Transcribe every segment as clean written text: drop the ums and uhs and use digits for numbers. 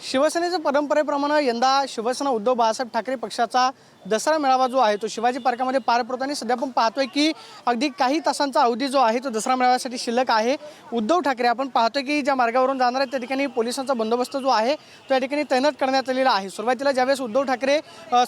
शिवसेनेच्या परंपरेप्रमाणे यंदा शिवसेना उद्धव बाळासाहेब ठाकरे पक्षाचा दसरा मेळावा जो आहे तो शिवाजी पार्कामध्ये पार पडतो आणि सध्या आपण पाहतोय की अगदी काही तासांचा अवधी जो आहे तो दसरा मेळाव्यासाठी शिल्लक आहे। उद्धव ठाकरे आपण पाहतोय की ज्या मार्गावरून जाणार आहेत त्या ठिकाणी पोलिसांचा बंदोबस्त जो आहे तो या ठिकाणी तैनात करण्यात आलेला आहे। सुरुवातीला ज्यावेळेस उद्धव ठाकरे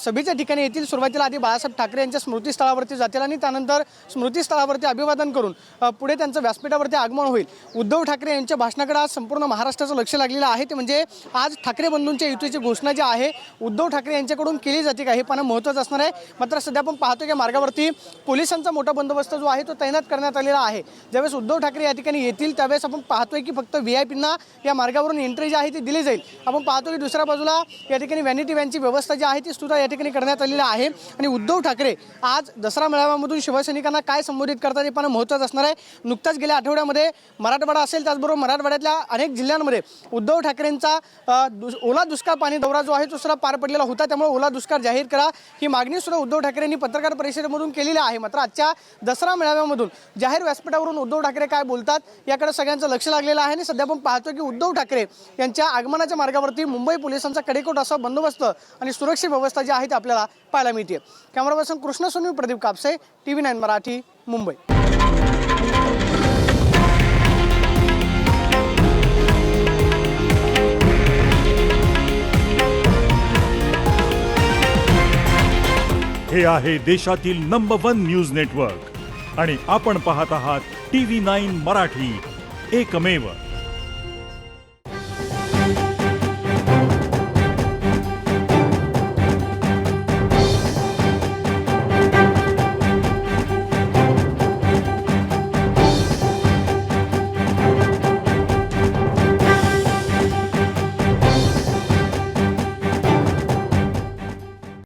सभेच्या ठिकाणी येतील, सुरुवातीला आधी बाळासाहेब ठाकरे यांच्या स्मृतीस्थळावरती जातील आणि त्यानंतर स्मृतीस्थळावरती अभिवादन करून पुढे त्यांचं व्यासपीठावरती आगमन होईल। उद्धव ठाकरे यांच्या भाषणाकडे आज संपूर्ण महाराष्ट्राचं लक्ष लागलेलं आहे। ते म्हणजे आज ठाकरे बंधूंच्या युतीची घोषणा जी आहे उद्धव ठाकरे यांच्याकडून केली जाते का हे पाहणं महत्त्वाचं असणार आहे। मात्र सध्या आपण पाहतो की मार्गावरती पोलिसांचा मोठा बंदोबस्त जो आहे तो तैनात करण्यात आलेला आहे। ज्यावेळेस उद्धव ठाकरे या ठिकाणी येतील त्यावेळेस आपण पाहतोय की फक्त व्हीआयपींना या मार्गावरून एंट्री जी आहे ती दिली जाईल। आपण पाहतो की दुसऱ्या बाजूला या ठिकाणी व्हॅनिटी व्हॅनची व्यवस्था जी आहे ती सुद्धा या ठिकाणी करण्यात आलेली आहे। आणि उद्धव ठाकरे आज दसरा मेळाव्यामधून शिवसैनिकांना काय संबोधित करतात हे पाहणं महत्त्वाचं असणार आहे। नुकताच गेल्या आठवड्यामध्ये मराठवाडा असेल त्याचबरोबर मराठवाड्यातल्या अनेक जिल्ह्यांमध्ये उद्धव ठाकरेंचा ओला दुष्काळ पाणी दौरा जो आहे तो सुद्धा पार पडलेला होता। त्यामुळे ओला दुष्काळ जाहीर करा ही मागणी सुद्धा उद्धव ठाकरेंनी पत्रकार परिषदेमधून केलेली आहे। मात्र आजच्या दसरा मेळाव्यामधून जाहीर व्यासपीठावरून उद्धव ठाकरे काय बोलतात याकडे सगळ्यांचं लक्ष लागलेलं आहे। आणि सध्या आपण पाहतो की उद्धव ठाकरे यांच्या आगमनाच्या मार्गावरती मुंबई पोलिसांचा कडेकोट असा बंदोबस्त आणि सुरक्षा व्यवस्था जी आहे ती आपल्याला पाहायला मिळते। Camera person Krishna Sonavi, Pradeep Kapse, TV9 Marathi, Mumbai. हे आहे देशातील नंबर 1 न्यूज नेटवर्क आणि आपण पाहत आहात TV9 मराठी, एकमेव।